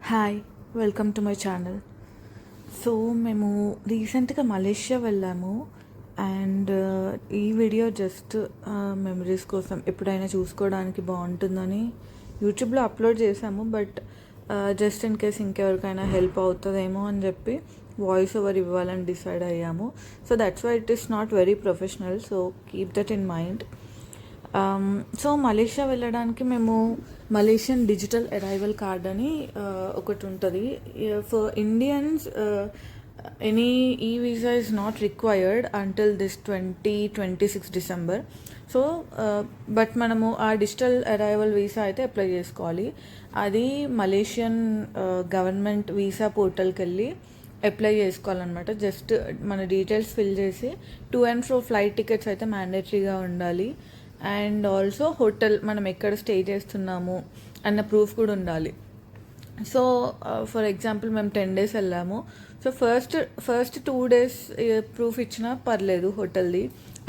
Hi, welcome to my channel. So మేము రీసెంట్గా Malaysia వెళ్ళాము. అండ్ ఈ వీడియో జస్ట్ మెమరీస్ కోసం ఎప్పుడైనా చూసుకోవడానికి బాగుంటుందని యూట్యూబ్లో అప్లోడ్ చేసాము. బట్ జస్ట్ ఇన్ కేస్ ఇంకెవరికైనా హెల్ప్ అవుతుందేమో అని చెప్పి వాయిస్ ఓవర్ ఇవ్వాలని డిసైడ్ అయ్యాము. So that's why it is not very professional. So keep that in mind. So Malaysia వెళ్ళడానికి మేము మలేషియన్ డిజిటల్ అరైవల్ కార్డ్ అని ఒకటి ఉంటుంది. For Indians any e visa is not required until this 2026 December. So but మనము ఆ digital arrival visa అయితే apply చేసుకోవాలి. అది మలేషియన్ గవర్నమెంట్ వీసా పోర్టల్కి వెళ్ళి అప్లై చేసుకోవాలన్నమాట. జస్ట్ మన డీటెయిల్స్ ఫిల్ చేసి to and fro flight tickets అయితే మ్యాండేటరీగా ఉండాలి. అండ్ ఆల్సో హోటల్ మనం ఎక్కడ స్టే చేస్తున్నాము అన్న ప్రూఫ్ కూడా ఉండాలి. సో ఫర్ ఎగ్జాంపుల్ మేము 10 days వెళ్ళాము. సో ఫస్ట్ 2 days ప్రూఫ్ ఇచ్చినా పర్లేదు హోటల్ది.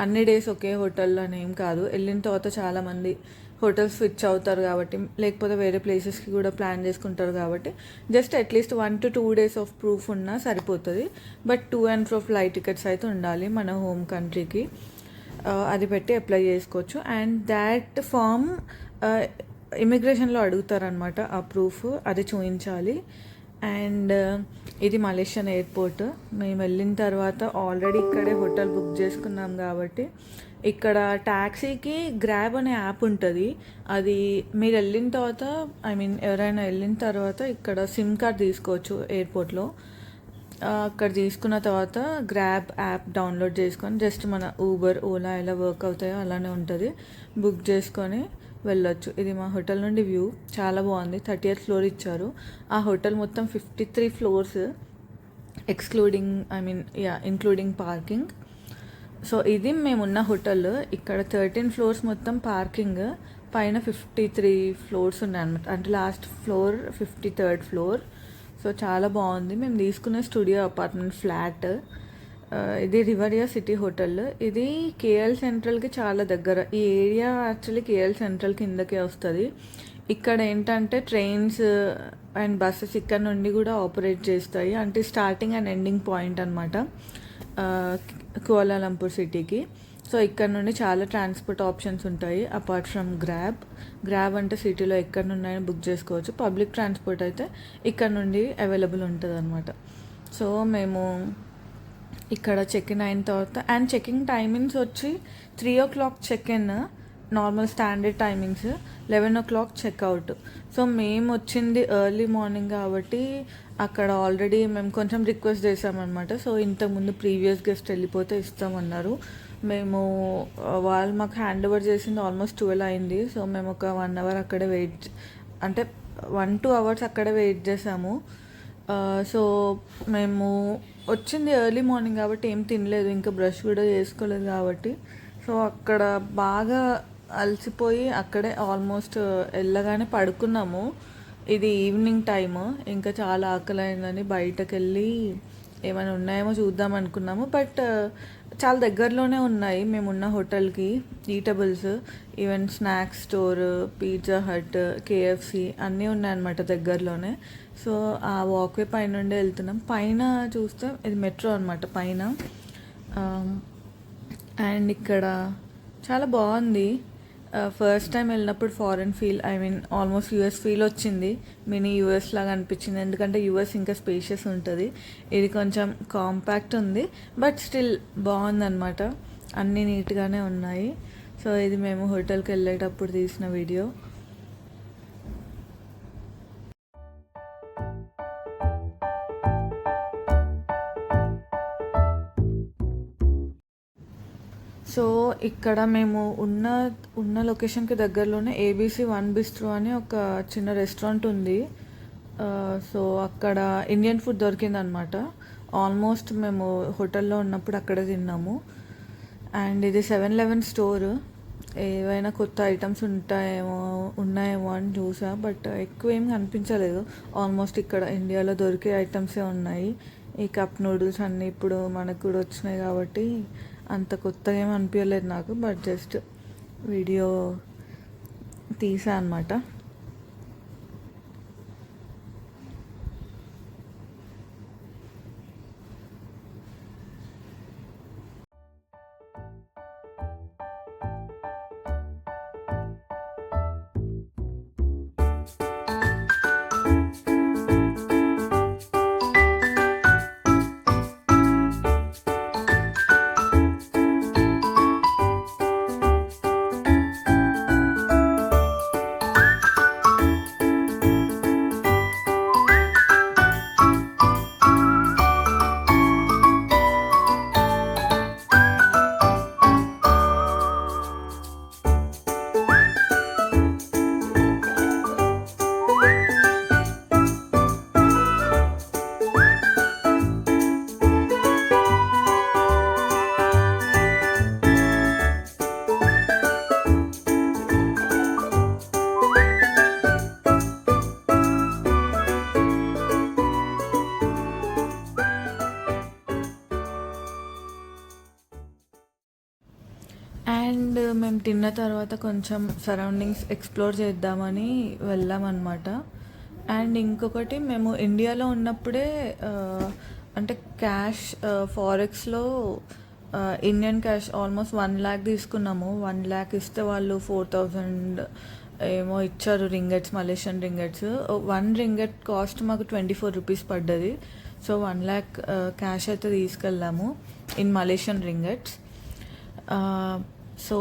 అన్ని డేస్ ఒకే హోటల్లో అని ఏం కాదు. వెళ్ళిన తర్వాత చాలామంది హోటల్స్ స్విచ్ అవుతారు కాబట్టి, లేకపోతే వేరే ప్లేసెస్కి కూడా ప్లాన్ చేసుకుంటారు కాబట్టి just at least 1 to 2 days of proof ఉన్నా సరిపోతుంది. But to and fro flight tickets అయితే ఉండాలి మన హోమ్ కంట్రీకి. అది పెట్టి అప్లై చేసుకోవచ్చు. అండ్ దాట్ ఫామ్ ఇమిగ్రేషన్లో అడుగుతారనమాట. ఆ ప్రూఫ్ అది చూపించాలి. అండ్ ఇది మలేషియన్ ఎయిర్పోర్ట్. మేము వెళ్ళిన తర్వాత ఆల్రెడీ ఇక్కడే హోటల్ బుక్ చేసుకున్నాం కాబట్టి ఇక్కడ ట్యాక్సీకి గ్రాబ్ అనే యాప్ ఉంటుంది. అది మీరు వెళ్ళిన తర్వాత ఎవరైనా వెళ్ళిన తర్వాత ఇక్కడ సిమ్ కార్డ్ తీసుకోవచ్చు ఎయిర్పోర్ట్లో. అక్కడ తీసుకున్న తర్వాత గ్రాబ్ యాప్ డౌన్లోడ్ చేసుకొని జస్ట్ మన ఊబర్, ఓలా ఎలా వర్క్ అవుతాయో అలానే ఉంటుంది. బుక్ చేసుకొని వెళ్ళొచ్చు. ఇది మా హోటల్ నుండి వ్యూ చాలా బాగుంది. 30th floor ఇచ్చారు. ఆ హోటల్ మొత్తం 53 floors excluding including parking. So ఇది మేమున్న హోటల్. ఇక్కడ 13 floors మొత్తం పార్కింగ్, పైన 53 floors ఉన్నాయన్నమాట. అంటే last floor 53rd floor. So చాలా బాగుంది. మేము తీసుకున్న స్టూడియో అపార్ట్మెంట్ ఫ్లాట్. ఇది రివరియా సిటీ హోటల్. ఇది కేఎల్ సెంట్రల్కి చాలా దగ్గర. ఈ ఏరియా యాక్చువల్లీ కేఎల్ సెంట్రల్ కిందకే వస్తుంది. ఇక్కడ ఏంటంటే ట్రైన్స్ అండ్ బస్సెస్ ఇక్కడ నుండి కూడా ఆపరేట్ చేస్తాయి. అంటే స్టార్టింగ్ అండ్ ఎండింగ్ పాయింట్ అనమాట కువాలాలంపూర్ సిటీకి. సో ఇక్కడ నుండి చాలా ట్రాన్స్పోర్ట్ ఆప్షన్స్ ఉంటాయి అపార్ట్ ఫ్రమ్ గ్రాబ్ అంటే సిటీలో ఎక్కడ ఉన్నాయని బుక్ చేసుకోవచ్చు. పబ్లిక్ ట్రాన్స్పోర్ట్ అయితే ఇక్కడ నుండి అవైలబుల్ ఉంటుంది అనమాట. సో మేము ఇక్కడ చెక్ ఇన్ అయిన తర్వాత, అండ్ చెకింగ్ టైమింగ్స్ వచ్చి 3 o'clock check in normal standard timings, 11 o'clock checkout. So మేము వచ్చింది ఎర్లీ మార్నింగ్ కాబట్టి అక్కడ ఆల్రెడీ మేము కొంచెం రిక్వెస్ట్ చేసామన్నమాట. సో ఇంతకుముందు ప్రీవియస్ గెస్ట్ వెళ్ళిపోతే ఇస్తామన్నారు. మేము వాళ్ళు మాకు హ్యాండ్ ఓవర్ చేసింది ఆల్మోస్ట్ 12 అయింది. సో మేము ఒక 1 hour అక్కడే అంటే 1-2 hours అక్కడే వెయిట్ చేసాము. సో మేము వచ్చింది ఎర్లీ మార్నింగ్ కాబట్టి ఏం తినలేదు, ఇంకా బ్రష్ కూడా చేసుకోలేదు కాబట్టి. సో అక్కడ బాగా అలసిపోయి అక్కడే ఆల్మోస్ట్ వెళ్ళగానే పడుకున్నాము. ఇది ఈవినింగ్ టైము. ఇంకా చాలా ఆకలి అయిందని బయటకు వెళ్ళి ఏమైనా ఉన్నాయేమో చూద్దాం అనుకున్నాము. బట్ చాలా దగ్గరలోనే ఉన్నాయి మేమున్న హోటల్కి eatables, even snacks store, Pizza Hut, KFC అన్నీ ఉన్నాయన్నమాట దగ్గరలోనే. సో ఆ వాక్వే పైన నుండి వెళ్తున్నాం. పైన చూస్తే ఇది మెట్రో అనమాట పైన. అండ్ ఇక్కడ చాలా బాగుంది. ఫస్ట్ టైం వెళ్ళినప్పుడు foreign feel, almost US feel వచ్చింది. మినీ యూఎస్ లాగా అనిపించింది. ఎందుకంటే యూఎస్ ఇంకా స్పేషియస్ ఉంటుంది, ఇది కొంచెం కాంపాక్ట్ ఉంది. బట్ స్టిల్ బాగుందన్నమాట. అన్నీ నీట్గానే ఉన్నాయి. సో ఇది మేము హోటల్కి వెళ్ళేటప్పుడు తీసిన వీడియో. సో ఇక్కడ మేము ఉన్న లొకేషన్కి దగ్గరలోనే ABC వన్ బిస్ట్రో అని ఒక చిన్న రెస్టారెంట్ ఉంది. సో అక్కడ ఇండియన్ ఫుడ్ దొరికిందనమాట. ఆల్మోస్ట్ మేము హోటల్లో ఉన్నప్పుడు అక్కడే తిన్నాము. అండ్ ఇది 7-Eleven స్టోర్. ఏవైనా కొత్త ఐటమ్స్ ఉన్నాయేమో అని చూసా, బట్ ఎక్కువ ఏం కనిపించలేదు. ఆల్మోస్ట్ ఇక్కడ ఇండియాలో దొరికే ఐటమ్సే ఉన్నాయి. ఈ కప్ నూడిల్స్ అన్నీ ఇప్పుడు మనకు కూడా వచ్చినాయి కాబట్టి అంత కొత్తగా ఏం అనిపించలేదు నాకు. బట్ జస్ట్ వీడియో తీసా అనమాట. అండ్ మేము తిన్న తర్వాత కొంచెం సరౌండింగ్స్ ఎక్స్ప్లోర్ చేద్దామని వెళ్ళామన్నమాట. అండ్ ఇంకొకటి మేము ఇండియాలో ఉన్నప్పుడే అంటే క్యాష్ ఫారెక్స్లో ఇండియన్ క్యాష్ ఆల్మోస్ట్ 1 lakh తీసుకున్నాము. 1 lakh ఇస్తే వాళ్ళు 4,000 ఏమో ఇచ్చారు రింగెట్స్, మలేషియన్ రింగెట్స్. 1 ringgit కాస్ట్ మాకు 24 rupees పడ్డది. సో 1 lakh క్యాష్ అయితే తీసుకెళ్ళాము ఇన్ మలేషియన్ రింగెట్స్. సో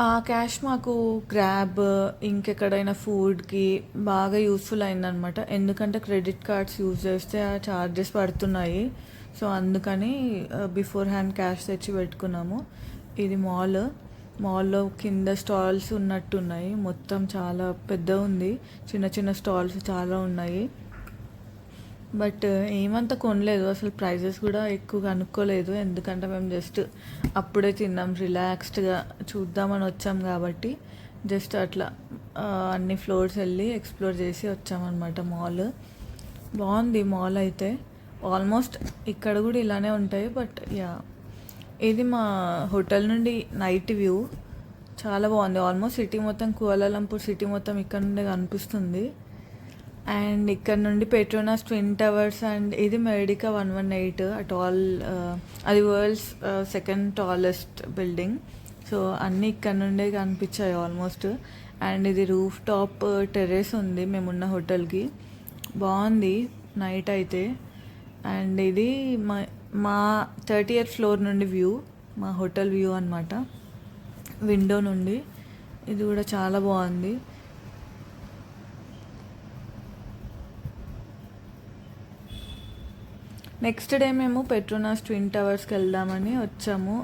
ఆ క్యాష్ మాకు గ్రాబ్ ఇంకెక్కడైనా ఫుడ్కి బాగా యూస్ఫుల్ అయిందనమాట. ఎందుకంటే క్రెడిట్ కార్డ్స్ యూజ్ చేస్తే ఆ ఛార్జెస్ పడుతున్నాయి. సో అందుకని బిఫోర్ హ్యాండ్ క్యాష్ తెచ్చి పెట్టుకున్నాము. ఇది మాల్లో కింద స్టాల్స్ ఉన్నట్టున్నాయి. మొత్తం చాలా పెద్ద ఉంది, చిన్న చిన్న స్టాల్స్ చాలా ఉన్నాయి. బట్ ఏమంత కొనలేదు, అసలు ప్రైజెస్ కూడా ఎక్కువ కనుక్కోలేదు. ఎందుకంటే మేము జస్ట్ అప్పుడే తిన్నాం, రిలాక్స్డ్గా చూద్దామని వచ్చాం కాబట్టి జస్ట్ అట్లా అన్ని ఫ్లోర్స్ వెళ్ళి ఎక్స్ప్లోర్ చేసి వచ్చామన్నమాట. మాల్ బాగుంది. మాల్ అయితే ఆల్మోస్ట్ ఇక్కడ కూడా ఇలానే ఉంటాయి. బట్ యా, ఇది మా హోటల్ నుండి నైట్ వ్యూ చాలా బాగుంది. ఆల్మోస్ట్ సిటీ మొత్తం, కువాలాలంపూర్ సిటీ మొత్తం ఇక్కడ నుండి కనిపిస్తుంది. అండ్ ఇక్కడ నుండి పెట్రోనాస్ ట్విన్ టవర్స్ అండ్ ఇది మెడికా 118 అట్ ఆల్, అది world's 2nd tallest building. So అన్నీ ఇక్కడ నుండే కనిపించాయి ఆల్మోస్ట్. అండ్ ఇది రూఫ్ టాప్ టెర్రస్ ఉంది మేమున్న హోటల్కి. బాగుంది నైట్ అయితే. అండ్ ఇది మా 30th floor నుండి వ్యూ, మా హోటల్ వ్యూ అనమాట, విండో నుండి. ఇది కూడా చాలా బాగుంది. నెక్స్ట్ డే మేము పెట్రోనాస్ ట్విన్ టవర్స్కి వెళ్దామని వచ్చాము.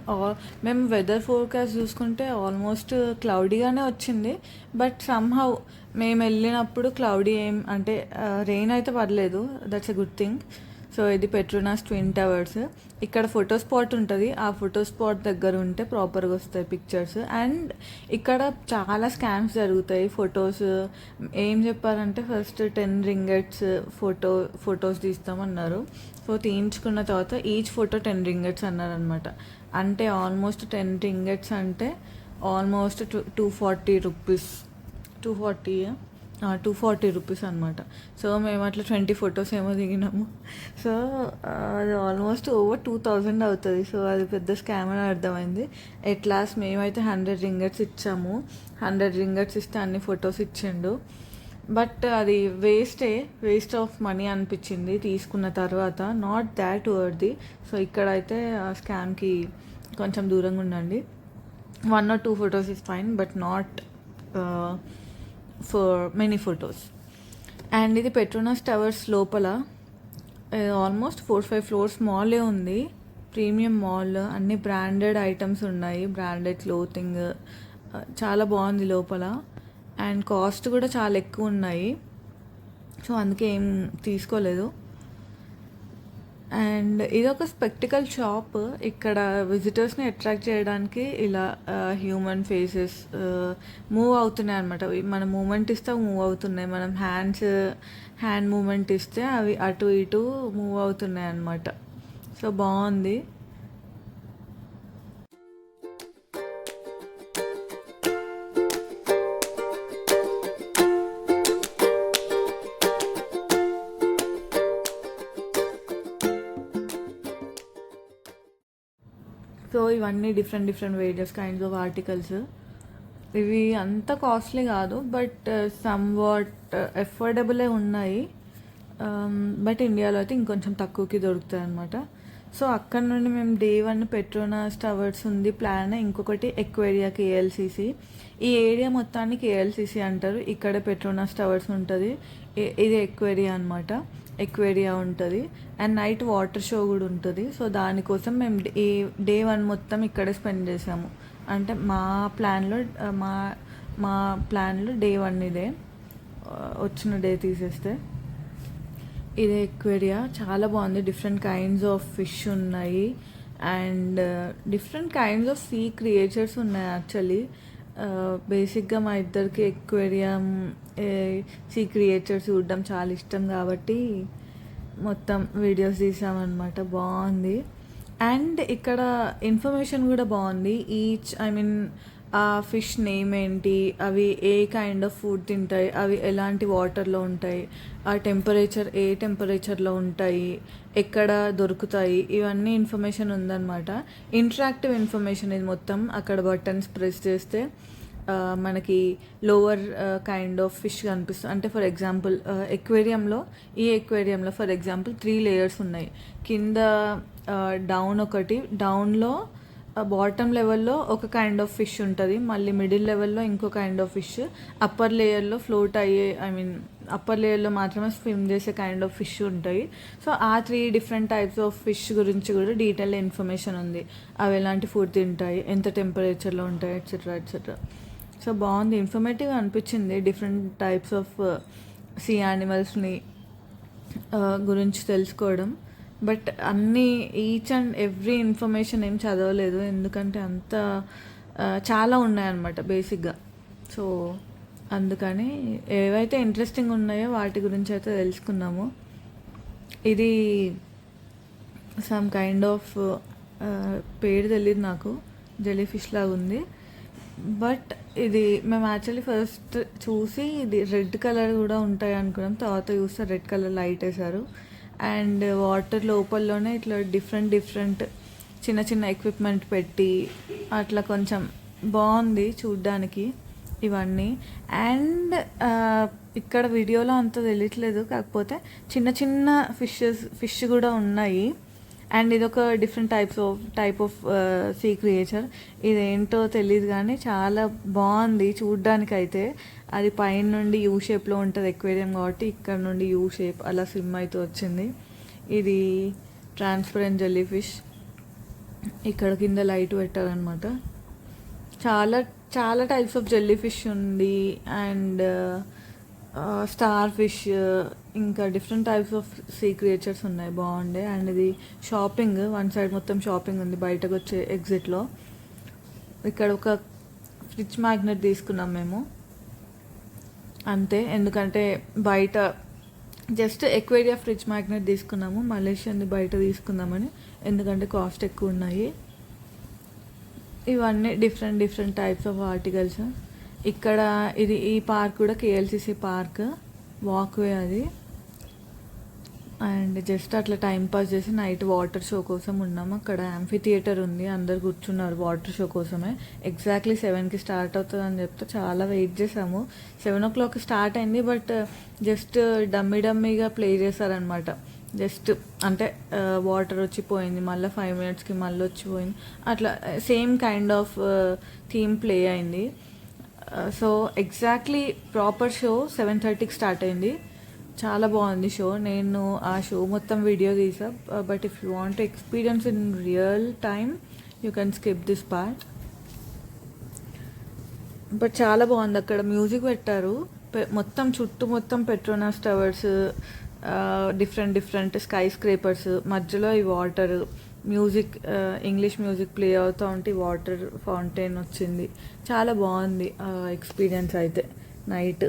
మేము వెదర్ ఫోర్కాస్ట్ చూసుకుంటే ఆల్మోస్ట్ క్లౌడీగానే వచ్చింది. బట్ సమ్హౌ మేము వెళ్ళినప్పుడు క్లౌడీ అంటే రెయిన్ అయితే పడలేదు. That's a good thing. So ఇది పెట్రోనాస్ ట్విన్ టవర్స్. ఇక్కడ ఫోటో స్పాట్ ఉంటుంది. ఆ ఫోటో స్పాట్ దగ్గర ఉంటే ప్రాపర్గా వస్తాయి పిక్చర్స్. అండ్ ఇక్కడ చాలా స్కామ్స్ జరుగుతాయి. ఏం చెప్పారంటే ఫస్ట్ 10 ringgits ఫొటోస్ తీస్తామన్నారు. సో తీయించుకున్న తర్వాత ఈచ్ ఫోటో 10 ringgits అన్నారనమాట. అంటే ఆల్మోస్ట్ 10 ringgits అంటే ఆల్మోస్ట్ 240 rupees, 240 rupees అనమాట. సో మేము అట్లా 20 photos ఏమో దిగినాము. సో అది ఆల్మోస్ట్ ఓవర్ 2000 అవుతుంది. సో అది పెద్ద స్కామ్ అని అర్థమైంది. ఎట్ లాస్ట్ మేమైతే 100 ringgits ఇచ్చాము. 100 ringgits ఇస్తే అన్ని ఫొటోస్ ఇచ్చిండు. బట్ అది వేస్ట్ ఆఫ్ మనీ అనిపించింది తీసుకున్న తర్వాత. Not that worthy. సో ఇక్కడైతే ఆ స్కామ్కి కొంచెం దూరంగా ఉండండి. 1 or 2 photos is fine, but not for many photos. And ఇది పెట్రోనాస్ టవర్స్ లోపల ఆల్మోస్ట్ 4-5 floors మాలే ఉంది. ప్రీమియం మాల్, అన్ని బ్రాండెడ్ ఐటమ్స్ ఉన్నాయి, బ్రాండెడ్ క్లోతింగ్. చాలా బాగుంది లోపల. అండ్ కాస్ట్ కూడా చాలా ఎక్కువ ఉన్నాయి. సో అందుకే ఏం తీసుకోలేదు. అండ్ ఇదొక స్పెక్టికల్ షాప్. ఇక్కడ విజిటర్స్ని అట్రాక్ట్ చేయడానికి ఇలా హ్యూమన్ ఫేసెస్ మూవ్ అవుతున్నాయి అనమాట. మనం మూమెంట్ ఇస్తే మూవ్ అవుతున్నాయి. మనం హ్యాండ్ మూమెంట్ ఇస్తే అవి అటు ఇటు మూవ్ అవుతున్నాయి అనమాట. సో బాగుంది. సో ఇవన్నీ different various kinds of articles. ఇవి అంత కాస్ట్లీ కాదు, బట్ సమ్ వాట్ ఎఫోర్డబులే ఉన్నాయి. బట్ ఇండియాలో అయితే ఇంకొంచెం తక్కువకి దొరుకుతాయి అనమాట. సో అక్కడ నుండి మేము Day 1 పెట్రోనాస్ టవర్స్ ఉంది ప్లాన్. ఇంకొకటి ఎక్వేరియా KLCC. ఈ ఏరియా మొత్తాన్ని KLCC అంటారు. ఇక్కడ పెట్రోనాస్ టవర్స్ ఉంటుంది. ఇది ఎక్వేరియా అనమాట. ఎక్వేరియా ఉంటుంది. అండ్ నైట్ వాటర్ షో కూడా ఉంటుంది. సో దానికోసం మేము Day 1 మొత్తం ఇక్కడే స్పెండ్ చేసాము. అంటే మా ప్లాన్లో Day 1 ఇదే, వచ్చిన డే తీసేస్తే. ఇదే ఎక్వేరియా, చాలా బాగుంది. డిఫరెంట్ కైండ్స్ ఆఫ్ ఫిష్ ఉన్నాయి and different kinds of sea creatures ఉన్నాయి. యాక్చువల్లీ బేసిక్గా మా ఇద్దరికి ఎక్వేరియం సీ క్రియేచర్స్ చూడడం చాలా ఇష్టం కాబట్టి మొత్తం వీడియోస్ తీసామన్నమాట. బాగుంది. అండ్ ఇక్కడ ఇన్ఫర్మేషన్ కూడా బాగుంది. ఐ మీన్ ఆ ఫిష్ నేమ్ ఏంటి, అవి ఏ కైండ్ ఆఫ్ ఫుడ్ తింటాయి, అవి ఎలాంటి వాటర్లో ఉంటాయి, ఆ టెంపరేచర్ ఏ టెంపరేచర్లో ఉంటాయి, ఎక్కడ దొరుకుతాయి, ఇవన్నీ ఇన్ఫర్మేషన్ ఉందన్నమాట. ఇంటరాక్టివ్ ఇన్ఫర్మేషన్ ఇది మొత్తం. అక్కడ బటన్స్ ప్రెస్ చేస్తే మనకి లోవర్ కైండ్ ఆఫ్ ఫిష్ కనిపిస్తుంది. అంటే ఫర్ ఎగ్జాంపుల్ ఈ ఎక్వేరియంలో ఫర్ ఎగ్జాంపుల్ 3 లేయర్స్ ఉన్నాయి. కింద డౌన్ ఒకటి, డౌన్లో బాటమ్ లెవెల్లో ఒక కైండ్ ఆఫ్ ఫిష్ ఉంటుంది, మళ్ళీ మిడిల్ లెవెల్లో ఇంకో కైండ్ ఆఫ్ ఫిష్, అప్పర్ లేయర్లో ఫ్లోట్ అయ్యే అప్పర్ లేయర్లో మాత్రమే స్విమ్ చేసే కైండ్ ఆఫ్ ఫిష్ ఉంటాయి. సో ఆ 3 డిఫరెంట్ టైప్స్ ఆఫ్ ఫిష్ గురించి కూడా డీటెయిల్ ఇన్ఫర్మేషన్ ఉంది. అవి ఎలాంటి ఫుడ్ తింటాయి, ఎంత టెంపరేచర్లో ఉంటాయి, ఎట్సెట్రా ఎట్సెట్రా. సో బాగుంది, ఇన్ఫర్మేటివ్గా అనిపించింది. డిఫరెంట్ టైప్స్ ఆఫ్ సీ యానిమల్స్ని గురించి తెలుసుకోవడం. బట్ అన్నీ ఈచ్ అండ్ ఎవ్రీ ఇన్ఫర్మేషన్ ఏం చదవలేదు, ఎందుకంటే అంత చాలా ఉన్నాయన్నమాట బేసిక్గా. సో అందుకని ఏవైతే ఇంట్రెస్టింగ్ ఉన్నాయో వాటి గురించి అయితే తెలుసుకున్నాము. ఇది సమ్ కైండ్ ఆఫ్ పేరు తెలియదు నాకు, జెల్లీ ఫిష్ లాగా ఉంది. బట్ ఇది మేము యాక్చువల్లీ ఫస్ట్ చూసి ఇది రెడ్ కలర్ కూడా ఉంటాయి అనుకున్నాం, తర్వాత చూస్తే రెడ్ కలర్ లైట్ వేశారు. అండ్ వాటర్ లోపల్లోనే ఇట్లా డిఫరెంట్ చిన్న చిన్న ఎక్విప్మెంట్ పెట్టి అట్లా కొంచెం బాగుంది చూడ్డానికి ఇవన్నీ. అండ్ ఇక్కడ వీడియోలో అంత తెలియట్లేదు, కాకపోతే చిన్న చిన్న ఫిష్ కూడా ఉన్నాయి. అండ్ ఇదొక different type of sea creature. ఇదేంటో తెలియదు కానీ చాలా బాగుంది చూడ్డానికి అయితే. అది పైన నుండి యూ షేప్లో ఉంటుంది ఎక్వేరియం కాబట్టి, ఇక్కడ నుండి యూ షేప్ అలా స్విమ్ అయితే వచ్చింది. ఇది ట్రాన్స్పరెంట్ జెల్లీ ఫిష్. ఇక్కడ కింద లైట్ పెట్టారనమాట. చాలా చాలా టైప్స్ ఆఫ్ జెల్లీ ఫిష్ ఉంది. అండ్ స్టార్ ఫిష్, ఇంకా different types of sea creatures ఉన్నాయి, బాగుండే. అండ్ ఇది షాపింగ్, వన్ సైడ్ మొత్తం షాపింగ్ ఉంది బయటకు వచ్చే ఎగ్జిట్లో. ఇక్కడ ఒక ఫ్రిడ్జ్ మ్యాగ్నెట్ తీసుకున్నాం మేము అంతే, ఎందుకంటే బయట జస్ట్ ఎక్వేరియా ఫ్రిడ్జ్ మ్యాగ్నెట్ తీసుకున్నాము, మలేషియాని బయట తీసుకుందామని, ఎందుకంటే కాస్ట్ ఎక్కువ ఉన్నాయి. ఇవన్నీ డిఫరెంట్ టైప్స్ ఆఫ్ ఆర్టికల్స్. ఇక్కడ ఈ పార్క్ కూడా కేఎల్సిసి పార్క్, వాక్వే అది. అండ్ జస్ట్ అట్లా టైం పాస్ చేసి నైట్ వాటర్ షో కోసం ఉన్నాము. అక్కడ యాంఫీ థియేటర్ ఉంది, అందరు కూర్చున్నారు వాటర్ షో కోసమే. ఎగ్జాక్ట్లీ 7కి స్టార్ట్ అవుతుంది అని చెప్తే చాలా వెయిట్ చేసాము. 7 o'clock స్టార్ట్ అయింది, బట్ జస్ట్ డమ్మీగా ప్లే చేశారనమాట. జస్ట్ అంటే వాటర్ వచ్చిపోయింది, మళ్ళీ 5 minutesకి మళ్ళీ వచ్చిపోయింది, అట్లా same kind of theme play అయింది. సో ఎగ్జాక్ట్లీ ప్రాపర్ షో 7:30కి స్టార్ట్ అయింది. చాలా బాగుంది షో. నేను ఆ షో మొత్తం వీడియో తీసా. But if you want experience in real time you can skip this part. But చాలా బాగుంది. అక్కడ మ్యూజిక్ పెట్టారు, మొత్తం చుట్టూ మొత్తం Petronas towers, different sky scrapers, మధ్యలో ఈ water music, English music play అవుతూ ఉంటే వాటర్ ఫౌంటైన్ వచ్చింది. చాలా బాగుంది ఎక్స్పీరియన్స్ అయితే నైట్.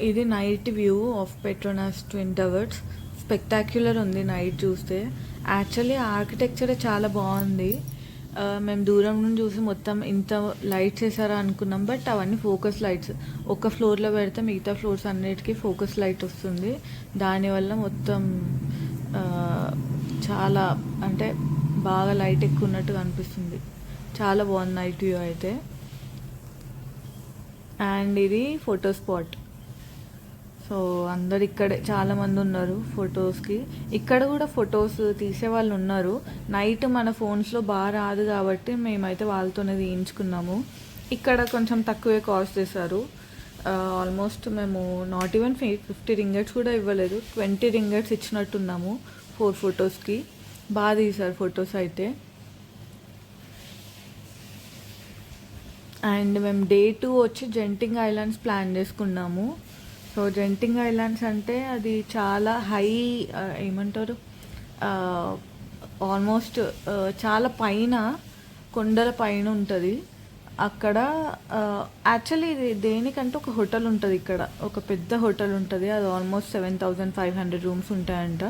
ఇది night view of Petronas twin towers. Spectacular ఉంది నైట్ చూస్తే. యాక్చువల్లీ ఆర్కిటెక్చరే చాలా బాగుంది. మేము దూరం నుండి చూసి మొత్తం ఇంత లైట్స్ వేసారా అనుకున్నాం, బట్ అవన్నీ ఫోకస్ లైట్స్. ఒక ఫ్లోర్లో పెడితే మిగతా ఫ్లోర్స్ అన్నిటికీ ఫోకస్ లైట్ వస్తుంది. దానివల్ల మొత్తం చాలా అంటే బాగా లైట్ ఎక్కువ ఉన్నట్టుగా అనిపిస్తుంది. చాలా బాగుంది నైట్ వ్యూ అయితే. అండ్ ఇది ఫోటో స్పాట్. సో అందరు ఇక్కడే చాలామంది ఉన్నారు ఫొటోస్కి. ఇక్కడ కూడా ఫొటోస్ తీసే వాళ్ళు ఉన్నారు. నైట్ మన ఫోన్స్లో బాగా రాదు కాబట్టి మేమైతే వాళ్ళతోనే తీయించుకున్నాము. ఇక్కడ కొంచెం తక్కువే కాస్ట్ చేశారు. ఆల్మోస్ట్ మేము నాట్ ఈవెన్ 50 రింగట్స్ కూడా ఇవ్వలేదు, 20 రింగట్స్ ఇచ్చినట్టున్నాము 4 ఫొటోస్కి. బాగా తీశారు ఫొటోస్ అయితే. అండ్ మేము డే 2 వచ్చి జెంటింగ్ ఐలాండ్స్ ప్లాన్ చేసుకున్నాము. సో జెంటింగ్ ఐలాండ్స్ అంటే అది చాలా హై, ఏమంటారు, ఆల్మోస్ట్ చాలా పైన, కొండల పైన ఉంటుంది. అక్కడ యాక్చువల్లీ ఇది దేనికంటే ఒక హోటల్ ఉంటుంది. ఇక్కడ ఒక పెద్ద హోటల్ ఉంటుంది. అది ఆల్మోస్ట్ 7,500 రూమ్స్ ఉంటాయంట.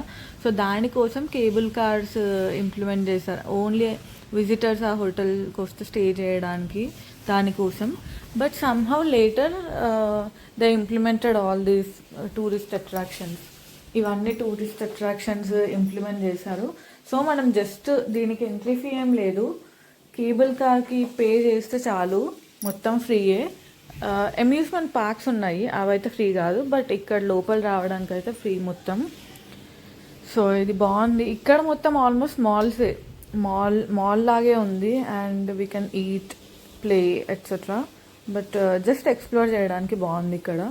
సో దానికోసం కేబుల్ కార్స్ ఇంప్లిమెంట్ చేశారు. ఓన్లీ విజిటర్స్ ఆ హోటల్కి వస్తే స్టే చేయడానికి, దానికోసం. But somehow later they implemented all these tourist attractions. ఇవన్నీ టూరిస్ట్ అట్రాక్షన్స్ ఇంప్లిమెంట్ చేశారు. సో మనం జస్ట్ దీనికి ఎంట్రీ ఫీ ఏం లేదు, కేబుల్ కార్కి పే చేస్తే చాలు, మొత్తం ఫ్రీయే. అమ్యూజ్మెంట్ పార్క్స్ ఉన్నాయి, అవైతే ఫ్రీ కాదు, బట్ ఇక్కడ లోపల రావడానికి అయితే ఫ్రీ మొత్తం. సో ఇది బాగుంది. ఇక్కడ మొత్తం ఆల్మోస్ట్ మాల్సే, మాల్ లాగే ఉంది. And we can eat, play etcetera. But just explore చేయడానికి బాగుంది ఇక్కడ.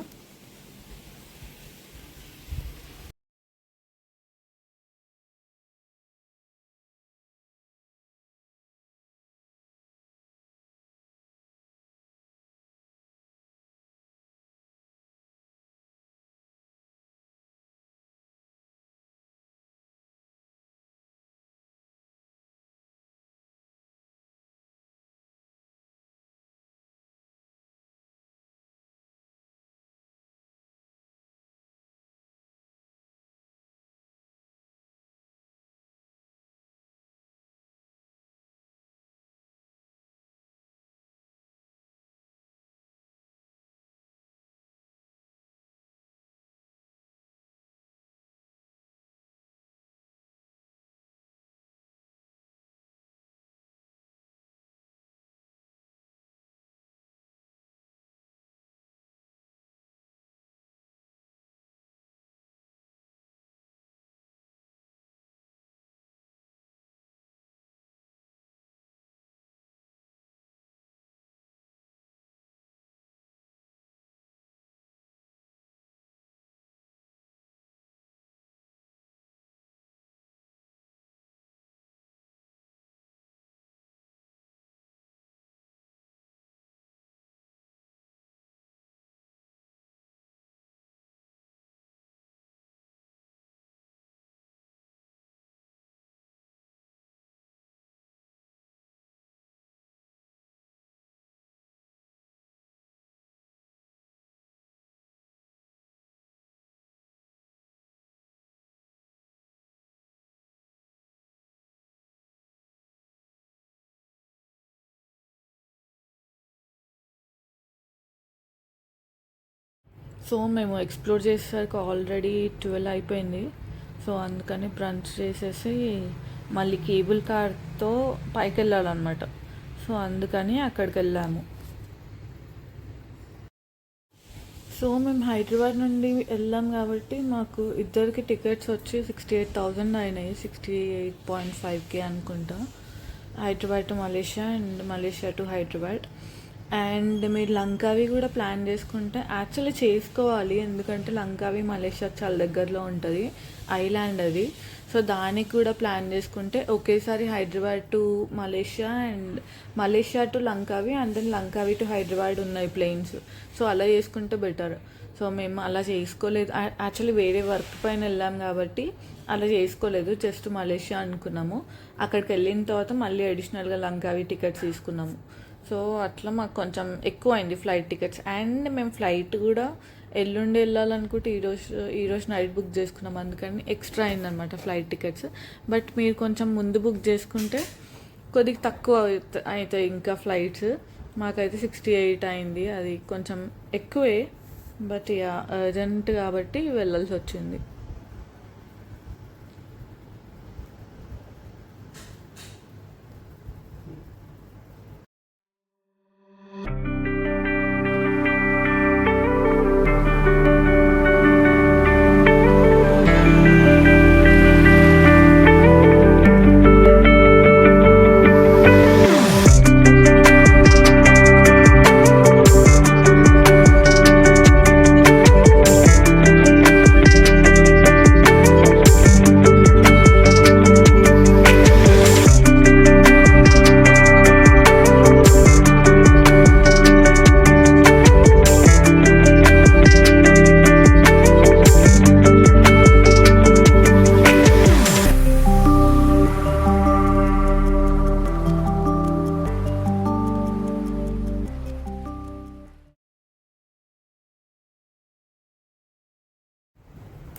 సో మేము ఎక్స్ప్లోర్ చేసేసరికి ఆల్రెడీ 12 అయిపోయింది. సో అందుకని బ్రంచ్ చేసేసి మళ్ళీ కేబుల్ కార్తో పైకి వెళ్ళాలన్నమాట. సో అందుకని అక్కడికి వెళ్ళాము. సో మేము హైదరాబాద్ నుండి వెళ్ళాం కాబట్టి మాకు ఇద్దరికి టికెట్స్ వచ్చి 68,000 అయినాయి, 68.5K అనుకుంటా. Hyderabad to Malaysia and Malaysia to Hyderabad. And మీరు లంకావి కూడా ప్లాన్ చేసుకుంటే యాక్చువల్లీ చేసుకోవాలి, ఎందుకంటే లంకావి మలేషియా చాలా దగ్గరలో ఉంటుంది, ఐలాండ్ అది. సో దానికి కూడా ప్లాన్ చేసుకుంటే ఒకేసారి Hyderabad to Malaysia and Malaysia to Langkawi and then Langkawi to Hyderabad ఉన్నాయి ప్లేన్స్. సో అలా చేసుకుంటే బెటర్. సో మేము అలా చేసుకోలేదు, యాక్చువల్లీ వేరే వర్క్ పైన వెళ్ళాం కాబట్టి అలా చేసుకోలేదు, జస్ట్ మలేషియా అనుకున్నాము. అక్కడికి వెళ్ళిన తర్వాత మళ్ళీ అడిషనల్గా లంకావి టికెట్స్ తీసుకున్నాము. సో అట్లా మాకు కొంచెం ఎక్కువ అయింది ఫ్లైట్ టికెట్స్. అండ్ మేము ఫ్లైట్ కూడా ఎల్లుండి వెళ్ళాలనుకుంటే ఈరోజు నైట్ బుక్ చేసుకున్నాం, అందుకని ఎక్స్ట్రా అయిందనమాట ఫ్లైట్ టికెట్స్. బట్ మీరు కొంచెం ముందు బుక్ చేసుకుంటే కొద్దిగా తక్కువ అవుతాయి ఇంకా ఫ్లైట్స్. మాకైతే 68 అయింది, అది కొంచెం ఎక్కువే. బట్ ఇక అర్జెంట్ కాబట్టి వెళ్ళాల్సి వచ్చింది.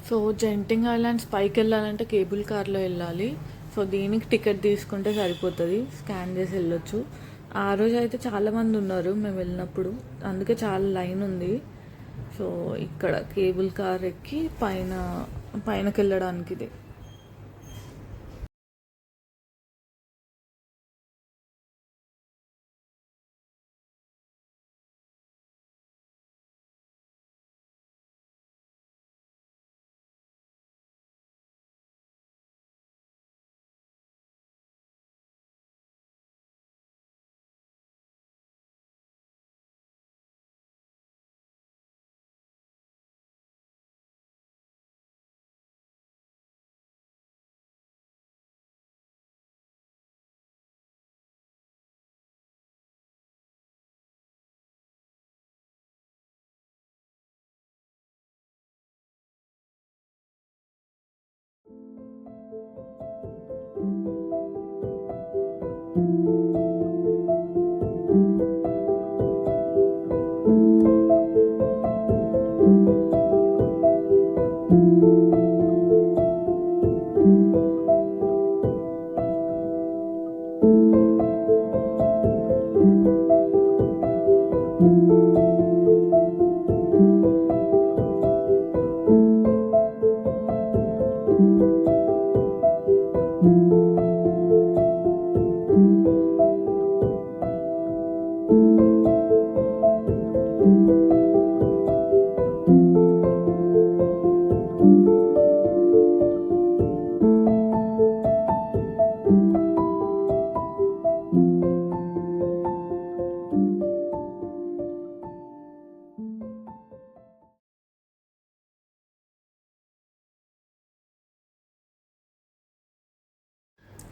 సో జెంటింగ్ ఐలాండ్స్ పైకి వెళ్ళాలంటే కేబుల్ కార్లో వెళ్ళాలి. సో దీనికి టికెట్ తీసుకుంటే సరిపోతుంది, స్కాన్ చేసి వెళ్ళొచ్చు. ఆ రోజు అయితే చాలామంది ఉన్నారు మేము వెళ్ళినప్పుడు, అందుకే చాలా లైన్ ఉంది. సో ఇక్కడ కేబుల్ కార్ ఎక్కి పైనకి వెళ్ళడానికి ఇది.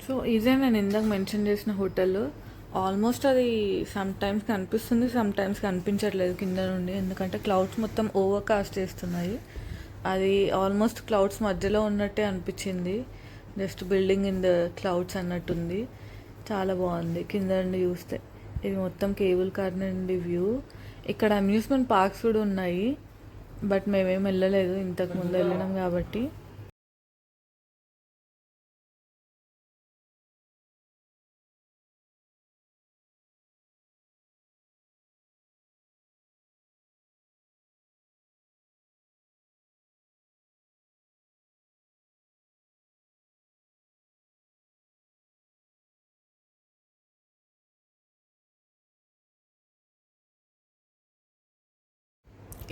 సో ఇదే నేను ఇందాక మెన్షన్ చేసిన హోటల్. ఆల్మోస్ట్ అది సమ్ టైమ్స్ కనిపిస్తుంది, సమ్ టైమ్స్ కనిపించట్లేదు కింద నుండి, ఎందుకంటే క్లౌడ్స్ మొత్తం ఓవర్ కాస్ట్ చేస్తున్నాయి. అది ఆల్మోస్ట్ క్లౌడ్స్ మధ్యలో ఉన్నట్టే అనిపించింది, just building in the clouds అన్నట్టుంది. చాలా బాగుంది కింద నుండి చూస్తే. ఇది మొత్తం కేబుల్ కార్ నుండి వ్యూ. ఇక్కడ అమ్యూస్మెంట్ పార్క్స్ కూడా ఉన్నాయి, బట్ మేమేం వెళ్ళలేదు, ఇంతకు ముందు వెళ్ళినాం కాబట్టి.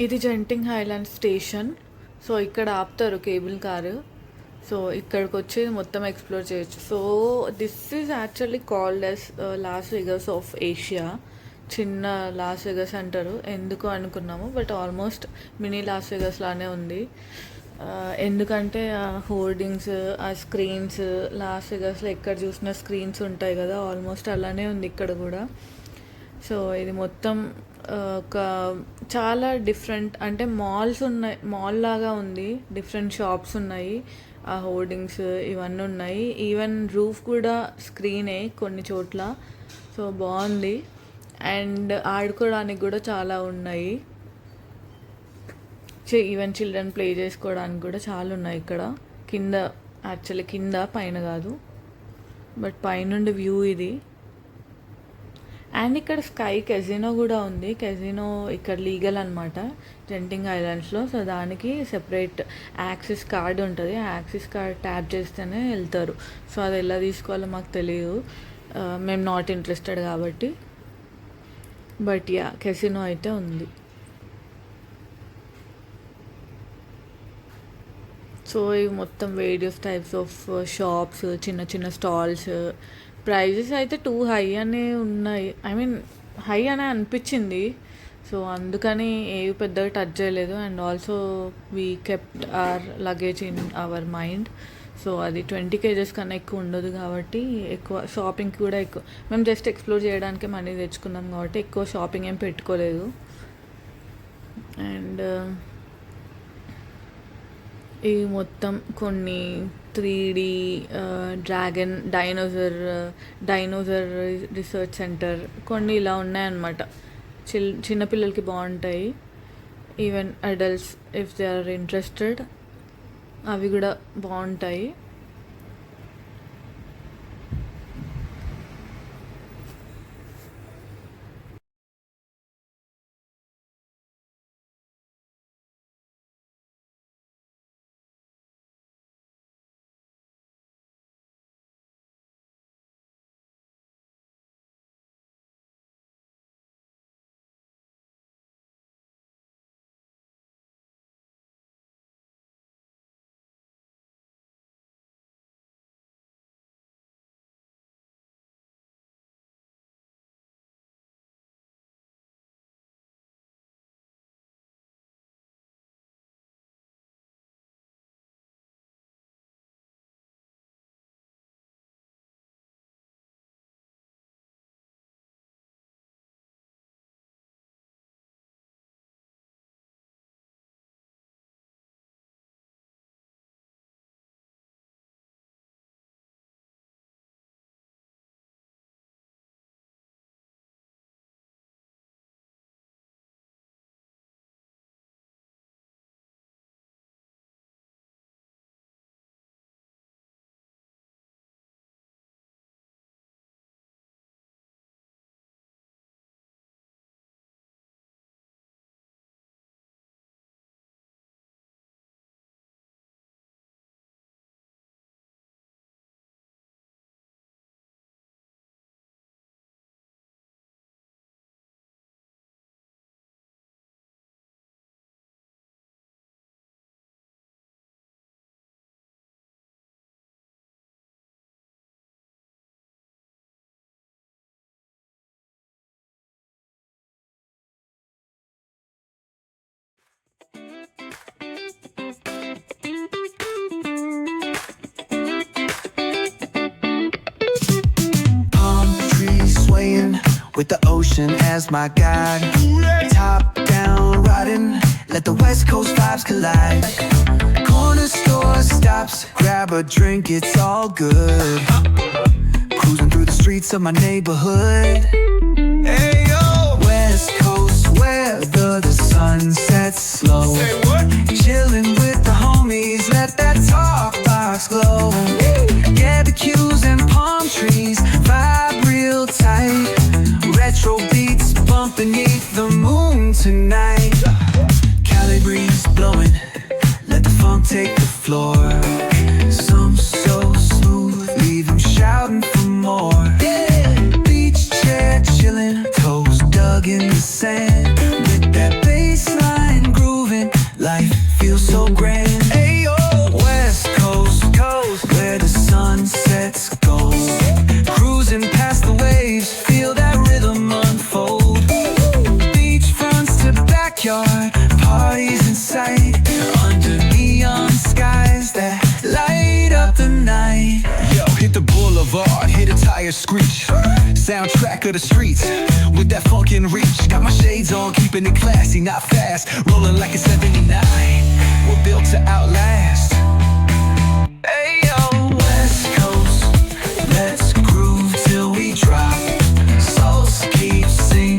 ఇది జెంటింగ్ హైలాండ్ స్టేషన్. సో ఇక్కడ ఆపుతారు కేబుల్ కారు. సో ఇక్కడికి వచ్చి మొత్తం ఎక్స్ప్లోర్ చేయొచ్చు. So this is actually called as Las Vegas of Asia. చిన్న లాస్ వెగస్ అంటారు, ఎందుకు అనుకున్నాము, but almost mini Las Vegas లానే ఉంది. ఎందుకంటే ఆ హోర్డింగ్స్, ఆ స్క్రీన్స్, లాస్ వెగస్లో ఎక్కడ చూసిన స్క్రీన్స్ ఉంటాయి కదా, ఆల్మోస్ట్ అలానే ఉంది ఇక్కడ కూడా. సో ఇది మొత్తం ఒక చాలా డిఫరెంట్, అంటే మాల్స్ ఉన్నాయి, మాల్ లాగా ఉంది, డిఫరెంట్ షాప్స్ ఉన్నాయి, ఆ హోర్డింగ్స్ ఇవన్నీ ఉన్నాయి. ఈవెన్ రూఫ్ కూడా స్క్రీనే కొన్ని చోట్ల. సో బాగుంది. అండ్ ఆడుకోవడానికి కూడా చాలా ఉన్నాయి. ఈవెన్ చిల్డ్రన్ ప్లే చేసుకోవడానికి కూడా చాలా ఉన్నాయి ఇక్కడ కింద. యాక్చువల్లీ కింద, పైన కాదు, బట్ పైనుండి వ్యూ ఇది. అండ్ ఇక్కడ స్కై కెజినో కూడా ఉంది. కెజినో ఇక్కడ లీగల్ అనమాట జెంటింగ్ ఐలాండ్స్లో. సో దానికి సెపరేట్ యాక్సిస్ కార్డ్ ఉంటుంది. ఆ యాక్సిస్ కార్డ్ ట్యాప్ చేస్తేనే వెళ్తారు. సో అది ఎలా తీసుకోవాలో మాకు తెలియదు, మేము నాట్ ఇంట్రెస్టెడ్ కాబట్టి. బట్ యా, కెసినో అయితే ఉంది. సో ఇవి మొత్తం వేరియస్ టైప్స్ ఆఫ్ షాప్స్, చిన్న చిన్న స్టాల్స్. ప్రైజెస్ అయితే టూ హై అనే ఉన్నాయి, ఐ మీన్ హై అనే అనిపించింది. సో అందుకని ఏవి పెద్దగా టచ్ చేయలేదు. And also we kept our luggage in our mind. So అది 20 kgs కన్నా ఎక్కువ ఉండదు కాబట్టి ఎక్కువ షాపింగ్కి కూడా ఎక్కువ, మేము జస్ట్ ఎక్స్ప్లోర్ చేయడానికి మనీ తెచ్చుకున్నాం కాబట్టి ఎక్కువ షాపింగ్ ఏం పెట్టుకోలేదు. అండ్ ఇవి మొత్తం కొన్ని 3D dragon, dinosaur research centre కొన్ని ఇలా ఉన్నాయన్నమాట. చిన్నపిల్లలకి బాగుంటాయి. Even adults if they are interested అవి కూడా బాగుంటాయి. with the ocean as my guide. Top down riding, let the West Coast vibes collide. Corner store stops, grab a drink, it's all good. Cruising through the streets of my neighborhood. Hey yo, West Coast weather, the sun sets slow. Say what? Chilling with the homies, let that talk box glow. Get the cues and palm trees, vibe real tight. Retro beats bump beneath the moon tonight. Cali breeze blowing, let the funk take the floor. Some so smooth, leave them shouting for more. Beach chair chilling, toes dug in the sand. With that bass line grooving, life feels so grand. Ayo, West Coast, where the sun sets gold. Cruising past the waves, feel that rhythm unfold. Beach fronts to backyard, parties in sight. Under neon skies that light up the night. Yo, hit the boulevard, hit a tire screech. Soundtrack of the streets, with that funkin' reach. Got my shades on, keeping it classy, not fast. Rolling like a 79, we're built to outlast. Hey yo, West Coast, let's groove till we drop. Souls keep singing.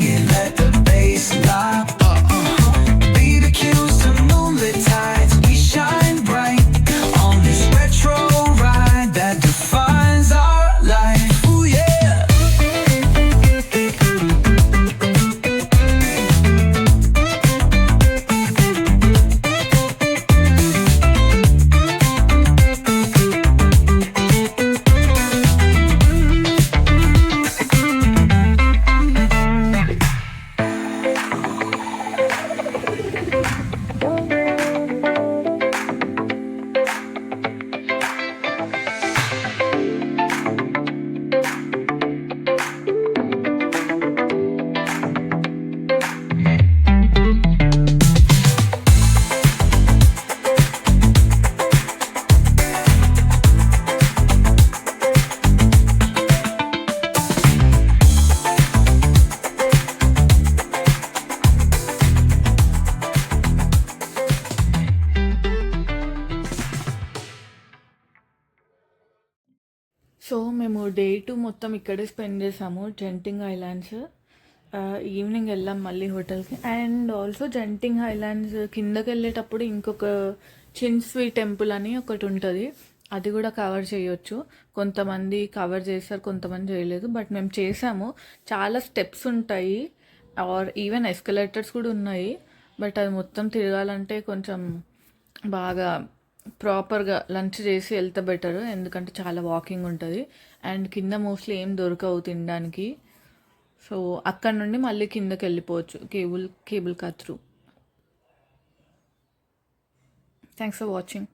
మేము day 2 మొత్తం ఇక్కడే spend చేసాము జెంటింగ్ islands. Evening వెళ్ళాం మళ్ళీ హోటల్కి. And also జెంటింగ్ islands కిందకి వెళ్ళేటప్పుడు ఇంకొక చిన్స్వి టెంపుల్ అని ఒకటి ఉంటుంది, అది కూడా కవర్ చేయొచ్చు. కొంతమంది కవర్ చేస్తారు, కొంతమంది చేయలేదు, బట్ మేము చేసాము. చాలా స్టెప్స్ ఉంటాయి, ఆర్ ఈవెన్ ఎస్కలేటర్స్ కూడా ఉన్నాయి. బట్ అది మొత్తం తిరగాలంటే కొంచెం బాగా ప్రాపర్గా లంచ్ చేసి వెళ్తే బెటర్, ఎందుకంటే చాలా వాకింగ్ ఉంటుంది. అండ్ కింద మోస్ట్లీ ఏం దొరకవు తినడానికి. సో అక్కడ నుండి మళ్ళీ కిందకి వెళ్ళిపోవచ్చు cable car through. Thanks for watching.